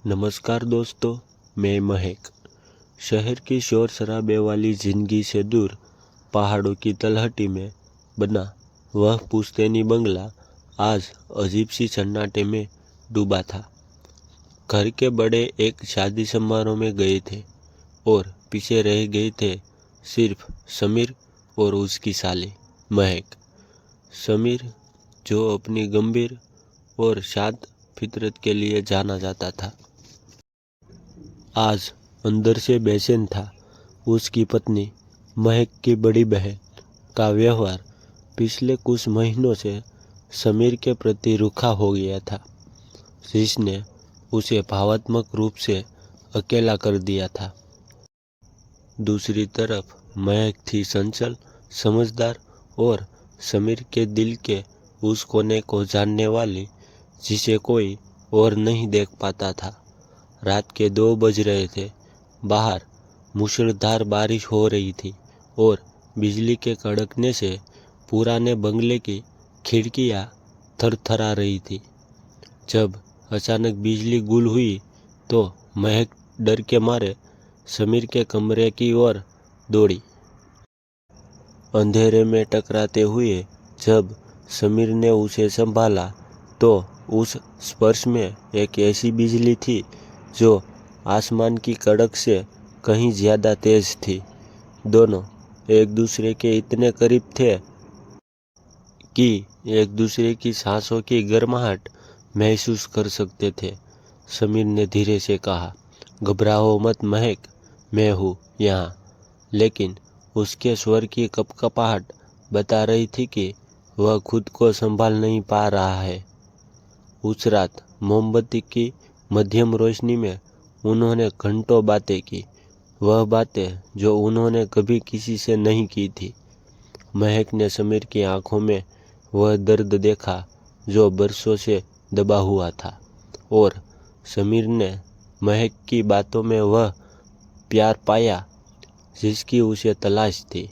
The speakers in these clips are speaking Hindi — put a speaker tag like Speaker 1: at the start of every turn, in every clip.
Speaker 1: नमस्कार दोस्तों, मैं महक। शहर की शोर शराबे वाली जिंदगी से दूर पहाड़ों की तलहटी में बना वह पुश्तैनी बंगला आज अजीब सी सन्नाटे में डूबा था। घर के बड़े एक शादी समारोह में गए थे और पीछे रह गए थे सिर्फ समीर और उसकी साली महक। समीर, जो अपनी गंभीर और शांत फितरत के लिए जाना जाता था, आज अंदर से बेचैन था। उसकी पत्नी महक की बड़ी बहन का व्यवहार पिछले कुछ महीनों से समीर के प्रति रूखा हो गया था, जिसने उसे भावनात्मक रूप से अकेला कर दिया था। दूसरी तरफ महक थी चंचल, समझदार और समीर के दिल के उस कोने को जानने वाली, जिसे कोई और नहीं देख पाता था। रात के 2 बज रहे थे। बाहर मूसलाधार बारिश हो रही थी और बिजली के कड़कने से पुराने बंगले की खिड़कियां थरथरा रही थी। जब अचानक बिजली गुल हुई तो महक डर के मारे समीर के कमरे की ओर दौड़ी। अंधेरे में टकराते हुए जब समीर ने उसे संभाला तो उस स्पर्श में एक ऐसी बिजली थी जो आसमान की कड़क से कहीं ज्यादा तेज थी। दोनों एक दूसरे के इतने करीब थे कि एक दूसरे की सांसों की गर्माहट महसूस कर सकते थे। समीर ने धीरे से कहा, घबराओ मत महक, मैं हूँ यहाँ। लेकिन उसके स्वर की कपकपाहट बता रही थी कि वह खुद को संभाल नहीं पा रहा है। उस रात मोमबत्ती की मध्यम रोशनी में उन्होंने घंटों बातें की, वह बातें जो उन्होंने कभी किसी से नहीं की थी। महक ने समीर की आंखों में वह दर्द देखा जो बरसों से दबा हुआ था, और समीर ने महक की बातों में वह प्यार पाया जिसकी उसे तलाश थी।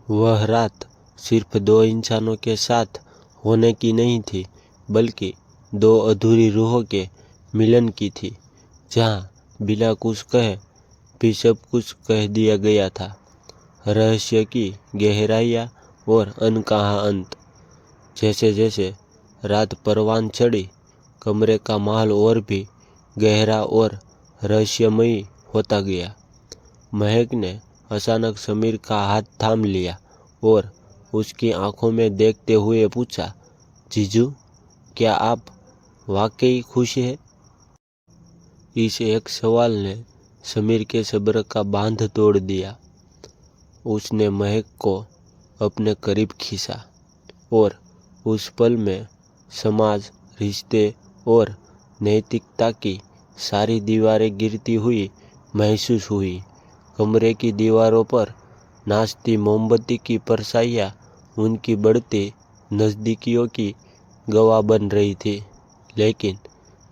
Speaker 1: वह रात सिर्फ 2 इंसानों के साथ होने की नहीं थी, बल्कि 2 अधूरी रूहों के मिलन की थी, जहाँ बिना कुछ कहे भी सब कुछ कह दिया गया था। रहस्य की गहराइयाँ और अनकहा अंत। जैसे जैसे रात परवान चढ़ी, कमरे का माहौल और भी गहरा और रहस्यमयी होता गया। महक ने अचानक समीर का हाथ थाम लिया और उसकी आंखों में देखते हुए पूछा, जीजू, क्या आप वाकई खुश हैं? इस एक सवाल ने समीर के सब्र का बांध तोड़ दिया। उसने महक को अपने करीब खींचा और उस पल में समाज, रिश्ते और नैतिकता की सारी दीवारें गिरती हुई महसूस हुई। कमरे की दीवारों पर नाचती मोमबत्ती की परछाइयाँ उनकी बढ़ती नज़दीकियों की गवाह बन रही थी, लेकिन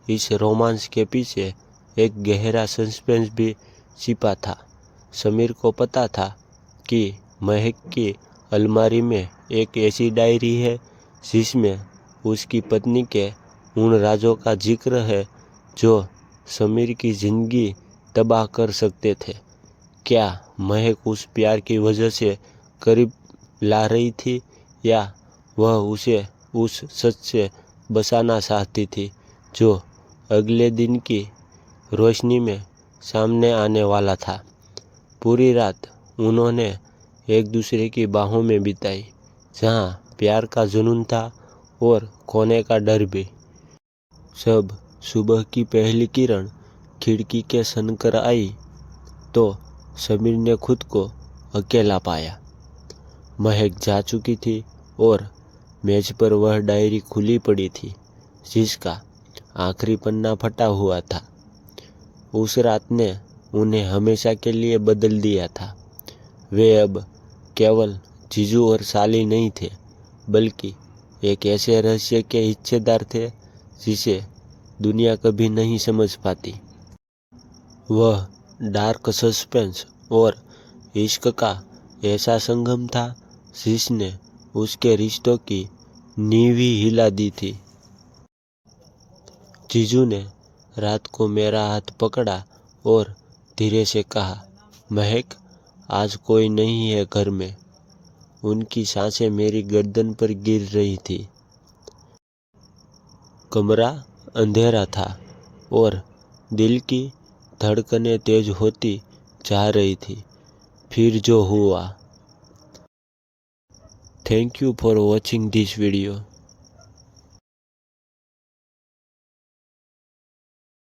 Speaker 1: इस रोमांस के पीछे एक गहरा सस्पेंस भी छिपा था। समीर को पता था कि महक की अलमारी में एक ऐसी डायरी है जिसमें उसकी पत्नी के उन राजों का जिक्र है जो समीर की जिंदगी तबाह कर सकते थे। क्या महक उस प्यार की वजह से करीब ला रही थी, या वह उसे उस सच से बचाना चाहती थी जो अगले दिन की रोशनी में सामने आने वाला था? पूरी रात उन्होंने एक दूसरे की बाहों में बिताई, जहाँ प्यार का जुनून था और खोने का डर भी। जब सुबह की पहली किरण खिड़की के सनकर आई तो समीर ने खुद को अकेला पाया। महक जा चुकी थी और मेज पर वह डायरी खुली पड़ी थी जिसका आखिरी पन्ना फटा हुआ था। उस रात ने उन्हें हमेशा के लिए बदल दिया था। वे अब केवल जीजू और साली नहीं थे, बल्कि एक ऐसे रहस्य के हिस्सेदार थे जिसे दुनिया कभी नहीं समझ पाती। वह डार्क सस्पेंस और इश्क का ऐसा संगम था जिसने उसके रिश्तों की नींव ही हिला दी थी। जीजू ने रात को मेरा हाथ पकड़ा और धीरे से कहा, महक, आज कोई नहीं है घर में। उनकी सांसें मेरी गर्दन पर गिर रही थी। कमरा अंधेरा था और दिल की धड़कनें तेज होती जा रही थी। फिर जो हुआ। Thank you for watching this video.